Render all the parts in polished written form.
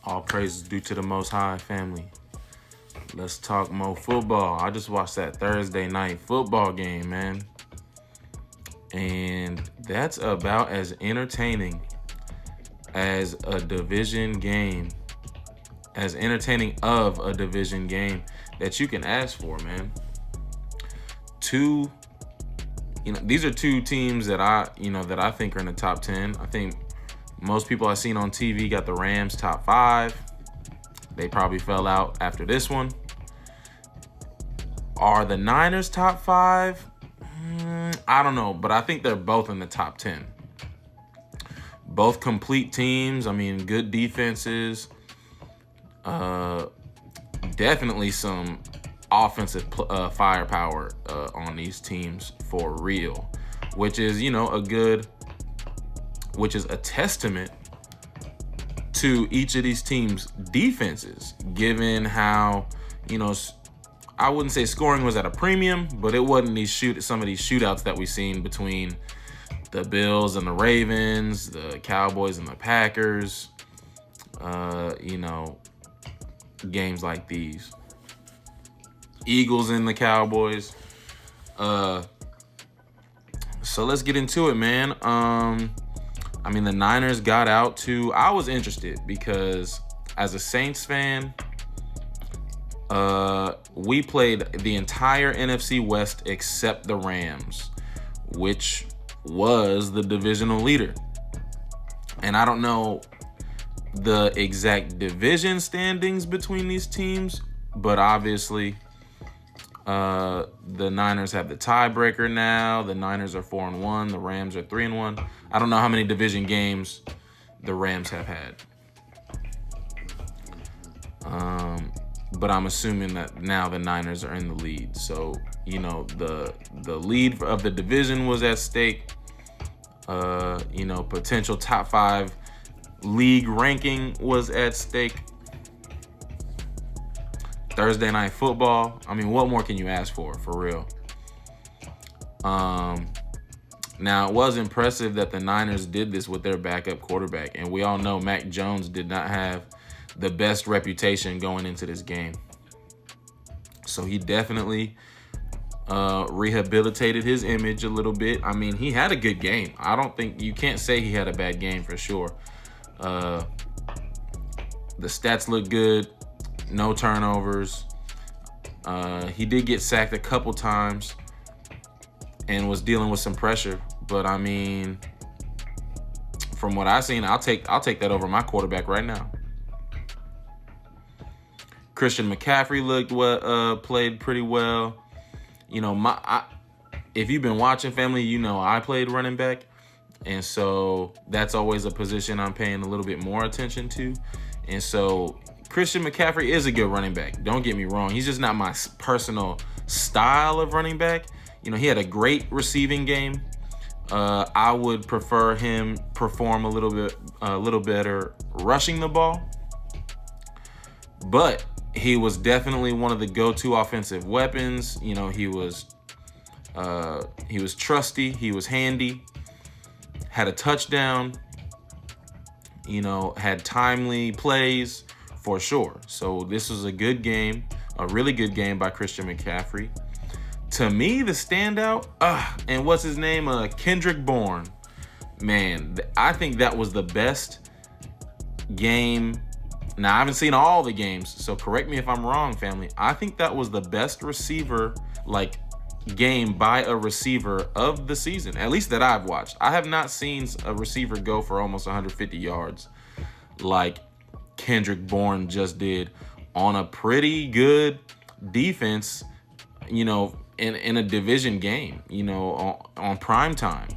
All praises due to the Most High, family. Let's talk more football. I just watched that Thursday night football game, man. And that's about as entertaining as a division game, as entertaining of a division game that you can ask for, man. These are two teams that I think are in the top 10. I think most people I've seen on TV got the Rams top 5. They probably fell out after this one. Are the Niners top 5? I don't know, but I think they're both in the top 10. Both complete teams. I mean, good defenses. Definitely some offensive firepower on these teams for real, which is a testament to each of these teams' defenses, given how, I wouldn't say scoring was at a premium, but it wasn't some of these shootouts that we've seen between the Bills and the Ravens, the Cowboys and the Packers, games like these. Eagles and the Cowboys. So let's get into it, man. The Niners got out to... I was interested because as a Saints fan, we played the entire NFC West except the Rams, which was the divisional leader. And I don't know the exact division standings between these teams, but obviously the Niners have the tiebreaker now. The Niners are 4-1. The Rams are 3-1. I don't know how many division games the Rams have had. But I'm assuming that now the Niners are in the lead. So, the lead of the division was at stake. Potential top 5 league ranking was at stake. Thursday night football. What more can you ask for real? Now, it was impressive that the Niners did this with their backup quarterback. And we all know Mac Jones did not have the best reputation going into this game. So he definitely rehabilitated his image a little bit. He had a good game. You can't say he had a bad game for sure. The stats look good. No turnovers. He did get sacked a couple times and was dealing with some pressure. But from what I've seen, I'll take that over my quarterback right now. Christian McCaffrey played pretty well. If you've been watching, family, I played running back. And so that's always a position I'm paying a little bit more attention to. And so Christian McCaffrey is a good running back. Don't get me wrong. He's just not my personal style of running back. He had a great receiving game. I would prefer him perform a little better rushing the ball. But he was definitely one of the go-to offensive weapons. He was trusty. He was handy. Had a touchdown. Had timely plays for sure. So this was a good game, a really good game by Christian McCaffrey. To me, the standout, and what's his name? Kendrick Bourne. Man, I think that was the best game. Now, I haven't seen all the games, so correct me if I'm wrong, family. I think that was the best receiver, game by a receiver of the season, at least that I've watched. I have not seen a receiver go for almost 150 yards like Kendrick Bourne just did on a pretty good defense, in a division game, on prime time.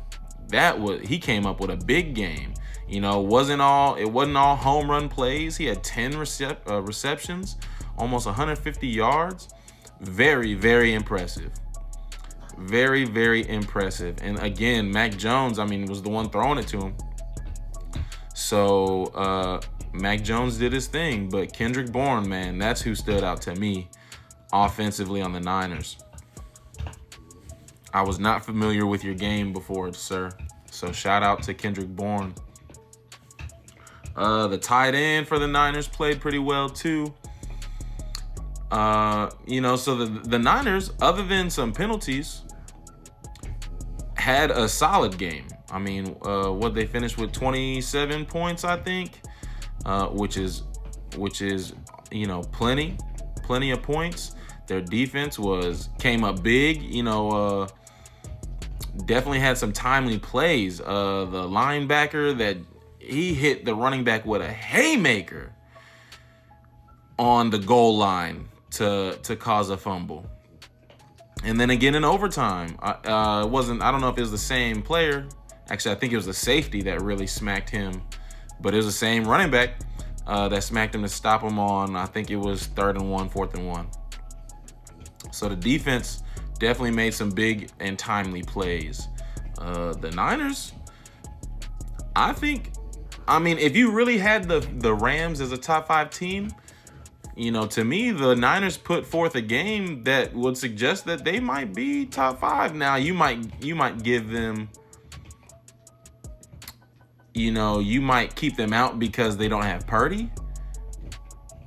He came up with a big game. It wasn't all home run plays. He had 10 receptions, almost 150 yards. Very, very impressive. Very, very impressive. And again, Mac Jones, was the one throwing it to him. So Mac Jones did his thing, but Kendrick Bourne, man, that's who stood out to me offensively on the Niners. I was not familiar with your game before, sir. So shout out to Kendrick Bourne. The tight end for the Niners played pretty well too. So the Niners, other than some penalties, had a solid game. I mean, what they finished with 27 points, I think, which is plenty of points. Their defense came up big. Definitely had some timely plays. The linebacker that he hit the running back with a haymaker on the goal line to cause a fumble. And then again in overtime, I don't know if it was the same player. Actually, I think it was the safety that really smacked him, but it was the same running back that smacked him to stop him on, I think it was 3rd and 1, 4th and 1. So the defense definitely made some big and timely plays. The Niners, if you really had the Rams as a top 5 team, to me, the Niners put forth a game that would suggest that they might be top 5. Now, you might give them, you might keep them out because they don't have Purdy.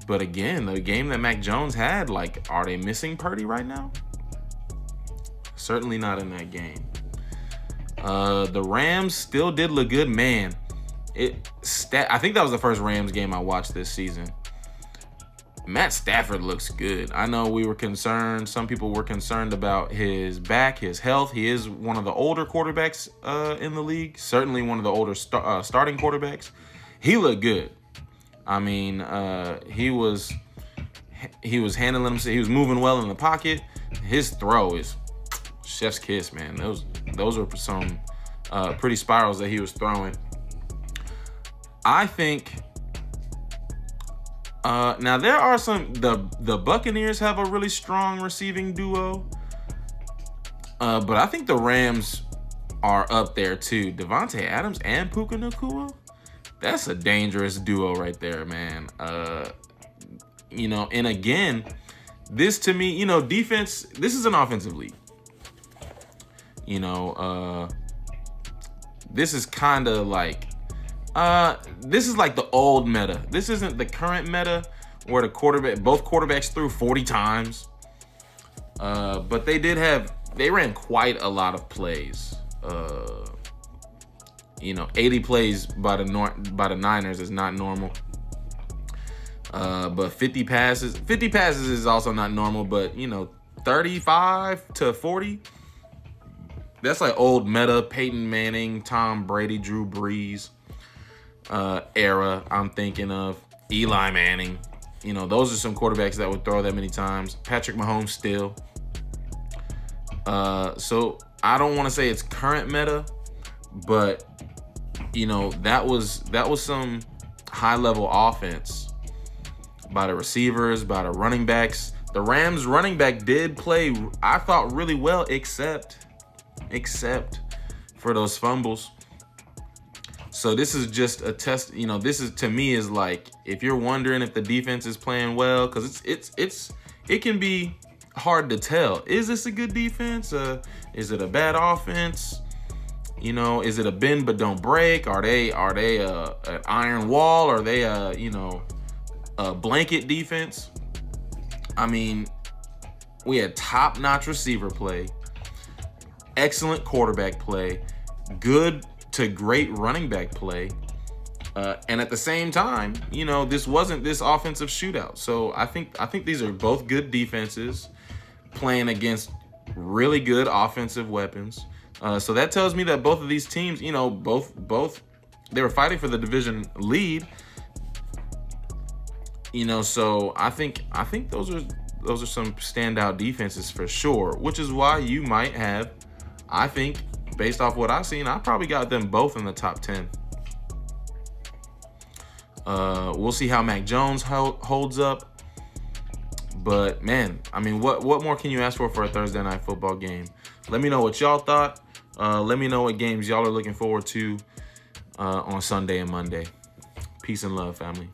But again, the game that Mac Jones had, are they missing Purdy right now? Certainly not in that game. The Rams still did look good. Man, I think that was the first Rams game I watched this season. Matt Stafford looks good. I know we were concerned. Some people were concerned about his back, his health. He is one of the older quarterbacks in the league. Certainly one of the older starting quarterbacks. He looked good. I mean, he was handling himself. He was moving well in the pocket. His throw is chef's kiss, man. Those are some pretty spirals that he was throwing. I think. Now there are the Buccaneers have a really strong receiving duo, but I think the Rams are up there too. Devontae Adams and Puka Nacua, that's a dangerous duo right there, man. And again, this to me, defense. This is an offensive league. This is kind of like. This is like the old meta. This isn't the current meta where both quarterbacks threw 40 times. But they ran quite a lot of plays. 80 plays by the Niners is not normal. But 50 passes is also not normal, but 35 to 40. That's like old meta, Peyton Manning, Tom Brady, Drew Brees. Era I'm thinking of. Eli Manning, those are some quarterbacks that would throw that many times. Patrick Mahomes still. So I don't want to say it's current meta, but that was some high level offense by the receivers, by the running backs. The Rams running back did play, I thought, really well, except for those fumbles. So this is just a test. This is, to me, is like, if you're wondering if the defense is playing well, because it can be hard to tell. Is this a good defense? Is it a bad offense? Is it a bend but don't break? Are they an iron wall? Are they a blanket defense? I mean, we had top-notch receiver play, excellent quarterback play, good to great running back play, and at the same time, this wasn't this offensive shootout. So I think these are both good defenses playing against really good offensive weapons. So that tells me that both of these teams, both they were fighting for the division lead. So I think those are some standout defenses for sure, which is why you might have, I think, based off what I've seen, I probably got them both in the top 10. We'll see how Mac Jones holds up. But, man, I mean, what more can you ask for a Thursday night football game? Let me know what y'all thought. Let me know what games y'all are looking forward to on Sunday and Monday. Peace and love, family.